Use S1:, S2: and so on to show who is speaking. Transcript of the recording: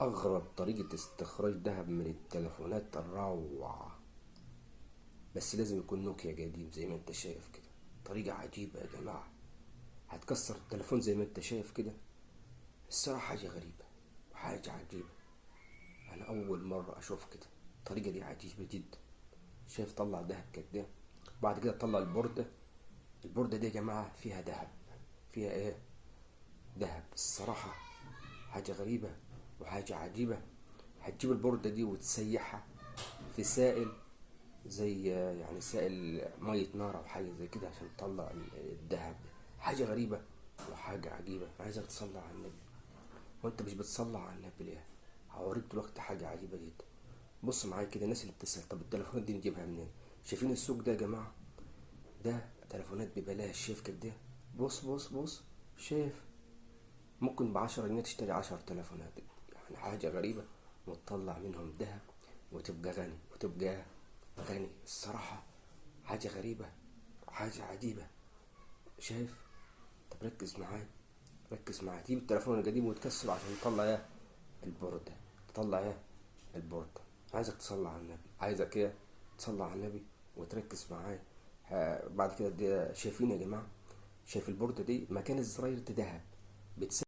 S1: أغرب طريقة استخراج دهب من التليفونات الروعة. بس لازم يكون نوكيا قديم زي ما انت شايف كده. طريقة عجيبة يا جماعة. هتكسر التليفون زي ما انت شايف كده. الصراحة حاجة غريبة وحاجة عجيبة. أنا أول مرة أشوف كده. الطريقة دي عجيبة جدا. شايف طلع دهب كده. بعد كده طلع البوردة. البوردة دي يا جماعة فيها دهب. فيها ايه؟ دهب. الصراحة حاجة غريبة وحاجة عجيبة. هتجيب البوردة دي وتسيحها في سائل، زي يعني سائل مية نار أو حاجة زي كده عشان تطلع الدهب. حاجة غريبة وحاجة عجيبة. عايزك تصلي على النبي. وانت مش بتصلي على النبي ليه؟ هوريك دلوقتي حاجة عجيبة جدا. بص معايا كده. الناس اللي بتسأل طب التليفونات دي نجيبها منين؟ شايفين السوق ده يا جماعة؟ ده تليفونات ببلاش. شايف كده؟ بص بص بص. شايف؟ ممكن ب10 جنيه تشتري 10 تليفونات. يعني حاجة غريبة. وتطلع منهم دهب وتبقى غني وتبقى غني. الصراحة حاجة غريبة وحاجة عجيبة. شايف؟ طب ركز معايا. ركز معايا. تجيب التليفون القديم وتكسره عشان تطلع ايه؟ البوردة. تطلع ايه؟ البوردة. عايزك تصلي على النبي. عايزك ايه؟ تصلي على النبي وتركز معايا. بعد كده شايفين يا جماعة؟ شايف البوردة دي مكان الزراير ده دهب.